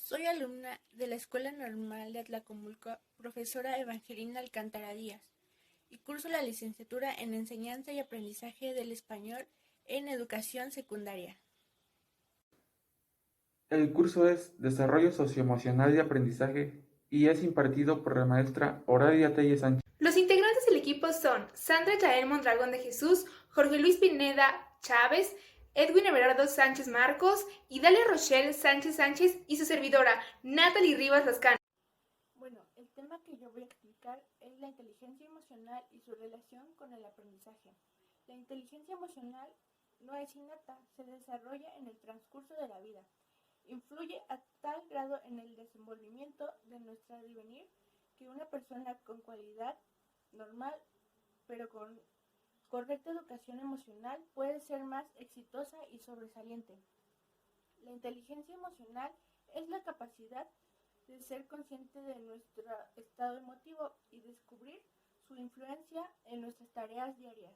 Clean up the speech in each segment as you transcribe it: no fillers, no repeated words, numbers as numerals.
Soy alumna de la Escuela Normal de Atlacomulco, profesora Evangelina Alcántara Díaz, y curso la licenciatura en Enseñanza y Aprendizaje del Español en Educación Secundaria. El curso es Desarrollo Socioemocional y Aprendizaje y es impartido por la maestra Horadia Telle Sánchez. Los integrantes del equipo son Sandra Yael Mondragón de Jesús, Jorge Luis Pineda Chávez, Edwin Everardo Sánchez Marcos, Idalia Rochelle Sánchez Sánchez y su servidora Natalie Rivas Lascano. Bueno, el tema que yo voy a explicar es la inteligencia emocional y su relación con el aprendizaje. La inteligencia emocional no es innata, se desarrolla en el transcurso de la vida. Influye a tal grado en el desenvolvimiento de nuestra devenir que una persona con cualidad normal, pero con correcta educación emocional, puede ser más exitosa y sobresaliente. La inteligencia emocional es la capacidad de ser consciente de nuestro estado emotivo y descubrir su influencia en nuestras tareas diarias.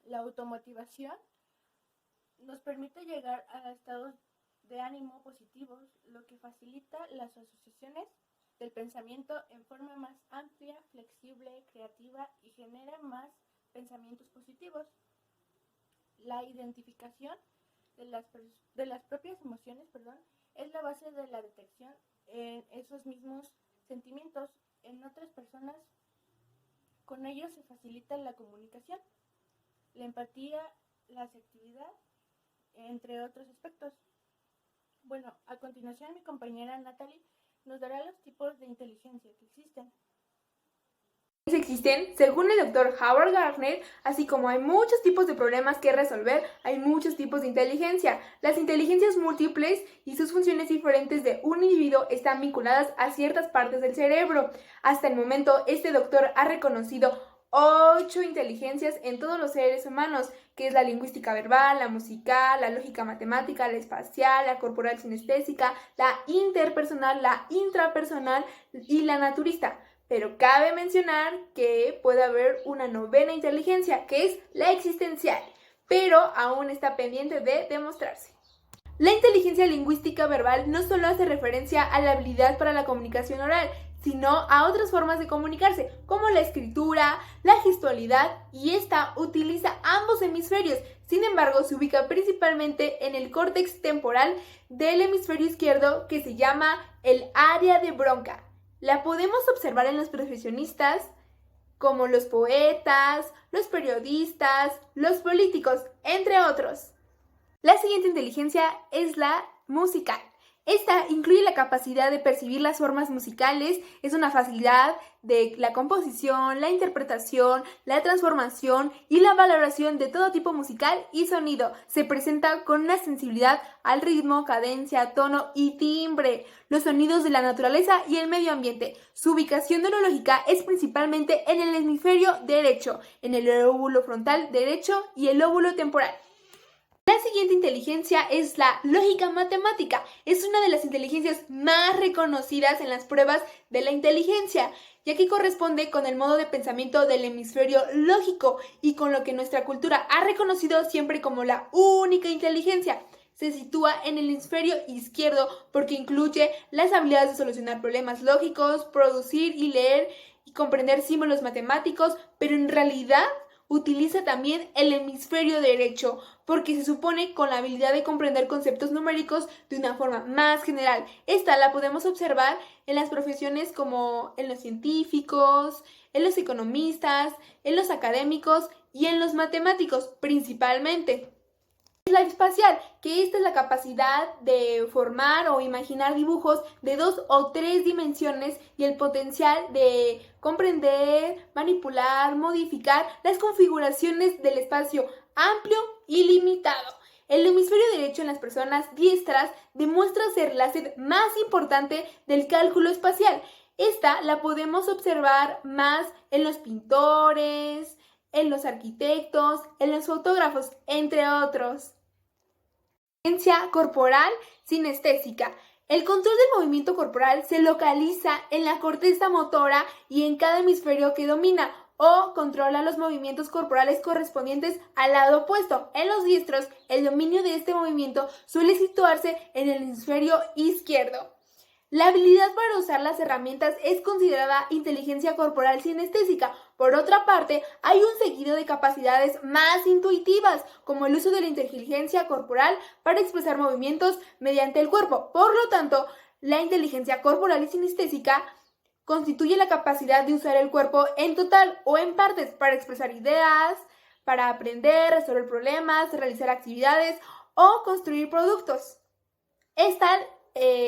La automotivación nos permite llegar a estados de ánimo positivos, lo que facilita las asociaciones del pensamiento en forma más amplia, flexible, creativa y genera más pensamientos positivos. La identificación de las propias emociones, es la base de la detección en esos mismos sentimientos en otras personas. Con ellos se facilita la comunicación, la empatía, la asertividad, entre otros aspectos. Bueno, a continuación mi compañera Natalie nos dará los tipos de inteligencia que existen. Existen, según el Dr. Howard Gardner, así como hay muchos tipos de problemas que resolver, hay muchos tipos de inteligencia. Las inteligencias múltiples y sus funciones diferentes de un individuo están vinculadas a ciertas partes del cerebro. Hasta el momento, este doctor ha reconocido 8 inteligencias en todos los seres humanos, que es la lingüística verbal, la musical, la lógica matemática, la espacial, la corporal sinestésica, la interpersonal, la intrapersonal y la naturista. Pero cabe mencionar que puede haber una novena inteligencia, que es la existencial, pero aún está pendiente de demostrarse. La inteligencia lingüística verbal no solo hace referencia a la habilidad para la comunicación oral, sino a otras formas de comunicarse, como la escritura, la gestualidad, y esta utiliza ambos hemisferios. Sin embargo, se ubica principalmente en el córtex temporal del hemisferio izquierdo, que se llama el área de Broca. La podemos observar en los profesionistas, como los poetas, los periodistas, los políticos, entre otros. La siguiente inteligencia es la musical. Esta incluye la capacidad de percibir las formas musicales, es una facilidad de la composición, la interpretación, la transformación y la valoración de todo tipo musical y sonido. Se presenta con una sensibilidad al ritmo, cadencia, tono y timbre, los sonidos de la naturaleza y el medio ambiente. Su ubicación neurológica es principalmente en el hemisferio derecho, en el lóbulo frontal derecho y el lóbulo temporal. La siguiente inteligencia es la lógica matemática. Es una de las inteligencias más reconocidas en las pruebas de la inteligencia, ya que corresponde con el modo de pensamiento del hemisferio lógico y con lo que nuestra cultura ha reconocido siempre como la única inteligencia. Se sitúa en el hemisferio izquierdo porque incluye las habilidades de solucionar problemas lógicos, producir y leer y comprender símbolos matemáticos, pero en realidad utiliza también el hemisferio derecho, porque se supone con la habilidad de comprender conceptos numéricos de una forma más general. Esta la podemos observar en las profesiones como en los científicos, en los economistas, en los académicos y en los matemáticos principalmente. La espacial, que esta es la capacidad de formar o imaginar dibujos de 2 o 3 dimensiones y el potencial de comprender, manipular, modificar las configuraciones del espacio amplio y limitado. El hemisferio derecho en las personas diestras demuestra ser la sed más importante del cálculo espacial. Esta la podemos observar más en los pintores, en los arquitectos, en los fotógrafos, entre otros. Inteligencia corporal sinestésica. El control del movimiento corporal se localiza en la corteza motora y en cada hemisferio que domina o controla los movimientos corporales correspondientes al lado opuesto. En los diestros, el dominio de este movimiento suele situarse en el hemisferio izquierdo. La habilidad para usar las herramientas es considerada inteligencia corporal sinestésica. Por otra parte, hay un seguido de capacidades más intuitivas, como el uso de la inteligencia corporal para expresar movimientos mediante el cuerpo. Por lo tanto, la inteligencia corporal y sinestésica constituye la capacidad de usar el cuerpo en total o en partes para expresar ideas, para aprender, resolver problemas, realizar actividades o construir productos. Esta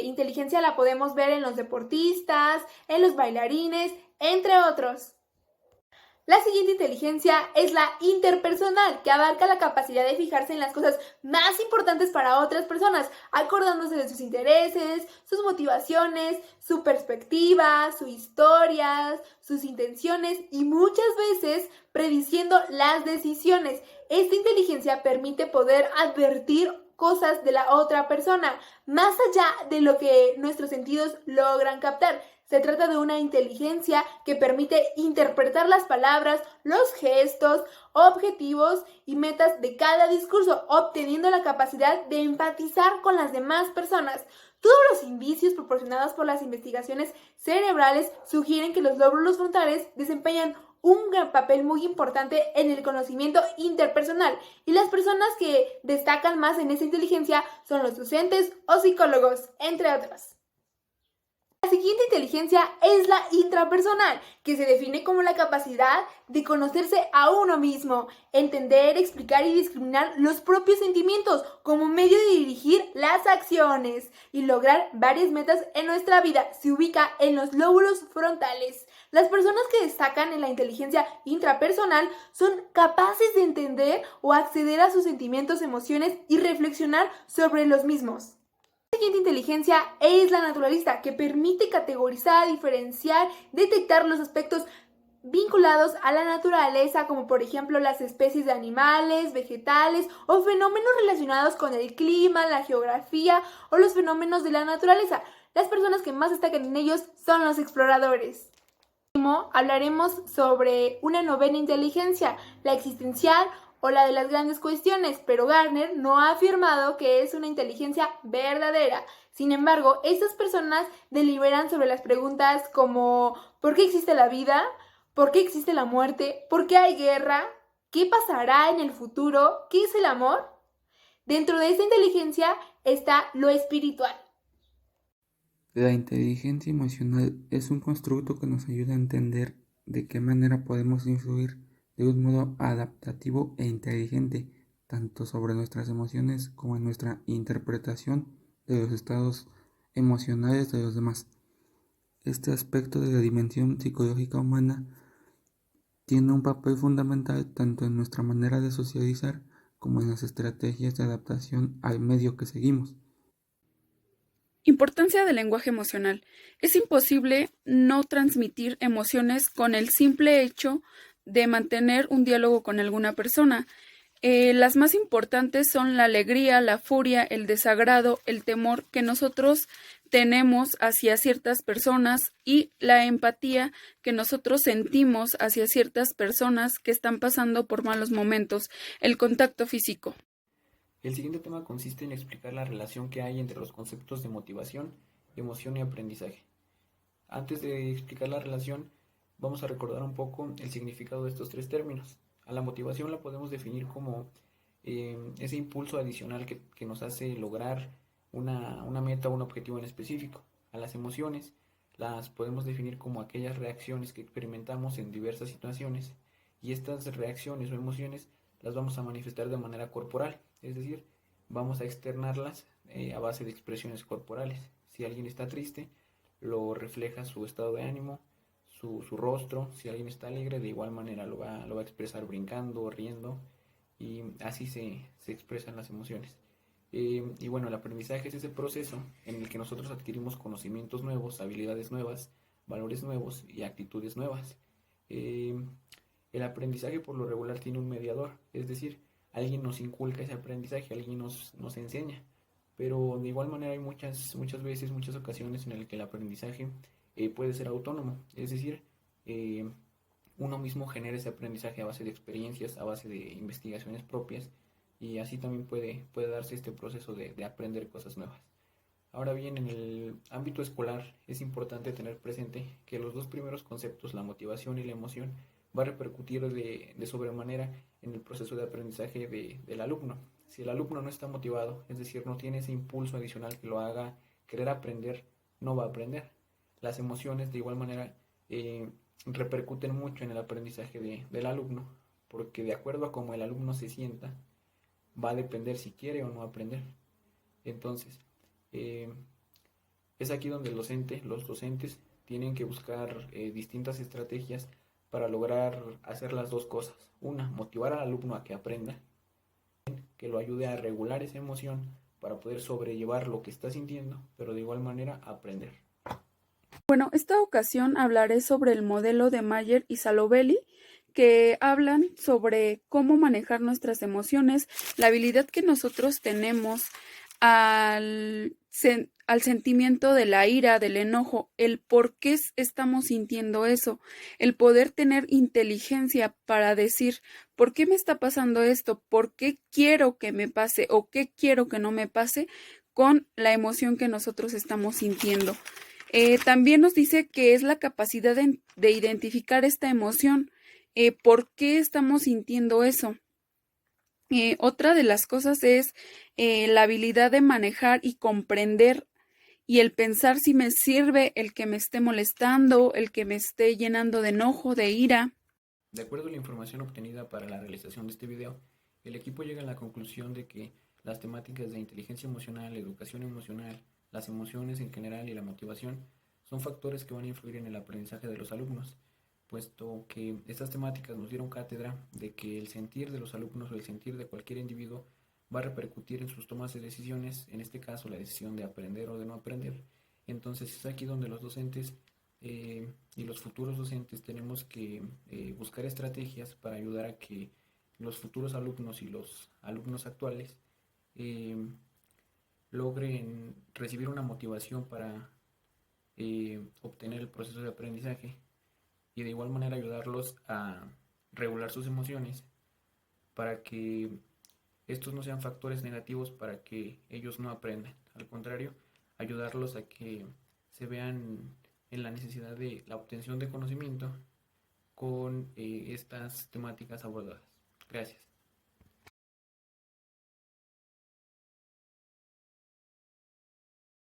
inteligencia la podemos ver en los deportistas, en los bailarines, entre otros. La siguiente inteligencia es la interpersonal, que abarca la capacidad de fijarse en las cosas más importantes para otras personas, acordándose de sus intereses, sus motivaciones, su perspectiva, su historia, sus intenciones y muchas veces prediciendo las decisiones. Esta inteligencia permite poder advertir cosas de la otra persona, más allá de lo que nuestros sentidos logran captar. Se trata de una inteligencia que permite interpretar las palabras, los gestos, objetivos y metas de cada discurso, obteniendo la capacidad de empatizar con las demás personas. Todos los indicios proporcionados por las investigaciones cerebrales sugieren que los lóbulos frontales desempeñan un gran papel muy importante en el conocimiento interpersonal, y las personas que destacan más en esa inteligencia son los docentes o psicólogos, entre otros. La siguiente inteligencia es la intrapersonal, que se define como la capacidad de conocerse a uno mismo, entender, explicar y discriminar los propios sentimientos como medio de dirigir las acciones y lograr varias metas en nuestra vida. Se ubica en los lóbulos frontales. Las personas que destacan en la inteligencia intrapersonal son capaces de entender o acceder a sus sentimientos, emociones y reflexionar sobre los mismos. La siguiente inteligencia es la naturalista, que permite categorizar, diferenciar, detectar los aspectos vinculados a la naturaleza, como por ejemplo las especies de animales, vegetales o fenómenos relacionados con el clima, la geografía o los fenómenos de la naturaleza. Las personas que más destacan en ellos son los exploradores. Por último, hablaremos sobre una novena inteligencia, la existencial o la de las grandes cuestiones, pero Gardner no ha afirmado que es una inteligencia verdadera. Sin embargo, estas personas deliberan sobre las preguntas como ¿por qué existe la vida? ¿Por qué existe la muerte? ¿Por qué hay guerra? ¿Qué pasará en el futuro? ¿Qué es el amor? Dentro de esta inteligencia está lo espiritual. La inteligencia emocional es un constructo que nos ayuda a entender de qué manera podemos influir de un modo adaptativo e inteligente, tanto sobre nuestras emociones como en nuestra interpretación de los estados emocionales de los demás. Este aspecto de la dimensión psicológica humana tiene un papel fundamental tanto en nuestra manera de socializar como en las estrategias de adaptación al medio que seguimos. Importancia del lenguaje emocional. Es imposible no transmitir emociones con el simple hecho de mantener un diálogo con alguna persona. Las más importantes son la alegría, la furia, el desagrado, el temor que nosotros tenemos hacia ciertas personas y la empatía que nosotros sentimos hacia ciertas personas que están pasando por malos momentos, el contacto físico. El siguiente tema consiste en explicar la relación que hay entre los conceptos de motivación, emoción y aprendizaje. Antes de explicar la relación, vamos a recordar un poco el significado de estos tres términos. A la motivación la podemos definir como ese impulso adicional que nos hace lograr una meta o un objetivo en específico. A las emociones las podemos definir como aquellas reacciones que experimentamos en diversas situaciones, y estas reacciones o emociones las vamos a manifestar de manera corporal, es decir, vamos a externarlas a base de expresiones corporales. Si alguien está triste, lo refleja su estado de ánimo, su rostro. Si alguien está alegre, de igual manera lo va a expresar brincando, riendo, y así se expresan las emociones. Y bueno, el aprendizaje es ese proceso en el que nosotros adquirimos conocimientos nuevos, habilidades nuevas, valores nuevos y actitudes nuevas. El aprendizaje por lo regular tiene un mediador, es decir, alguien nos inculca ese aprendizaje, alguien nos enseña, pero de igual manera hay muchas veces, muchas ocasiones en las que el aprendizaje puede ser autónomo, es decir, uno mismo genera ese aprendizaje a base de experiencias, a base de investigaciones propias, y así también puede darse este proceso de aprender cosas nuevas. Ahora bien, en el ámbito escolar es importante tener presente que los dos primeros conceptos, la motivación y la emoción, va a repercutir de sobremanera en el proceso de aprendizaje del alumno. Si el alumno no está motivado, es decir, no tiene ese impulso adicional que lo haga querer aprender, no va a aprender. Las emociones de igual manera repercuten mucho en el aprendizaje del alumno, porque de acuerdo a cómo el alumno se sienta, va a depender si quiere o no aprender. Entonces, es aquí donde los docentes tienen que buscar distintas estrategias para lograr hacer las dos cosas. Una, motivar al alumno a que aprenda, que lo ayude a regular esa emoción para poder sobrellevar lo que está sintiendo, pero de igual manera aprender. Bueno, esta ocasión hablaré sobre el modelo de Mayer y Saloveli, que hablan sobre cómo manejar nuestras emociones, la habilidad que nosotros tenemos al sentimiento de la ira, del enojo, el por qué estamos sintiendo eso, el poder tener inteligencia para decir, ¿por qué me está pasando esto? ¿Por qué quiero que me pase o qué quiero que no me pase con la emoción que nosotros estamos sintiendo? También nos dice que es la capacidad de identificar esta emoción, por qué estamos sintiendo eso. Otra de las cosas es la habilidad de manejar y comprender y el pensar si me sirve el que me esté molestando, el que me esté llenando de enojo, de ira. De acuerdo a la información obtenida para la realización de este video, el equipo llega a la conclusión de que las temáticas de inteligencia emocional, educación emocional, las emociones en general y la motivación son factores que van a influir en el aprendizaje de los alumnos, puesto que estas temáticas nos dieron cátedra de que el sentir de los alumnos o el sentir de cualquier individuo va a repercutir en sus tomas de decisiones, en este caso la decisión de aprender o de no aprender. Entonces es aquí donde los docentes y los futuros docentes tenemos que buscar estrategias para ayudar a que los futuros alumnos y los alumnos actuales logren recibir una motivación para obtener el proceso de aprendizaje y de igual manera ayudarlos a regular sus emociones para que estos no sean factores negativos para que ellos no aprendan. Al contrario, ayudarlos a que se vean en la necesidad de la obtención de conocimiento con estas temáticas abordadas. Gracias.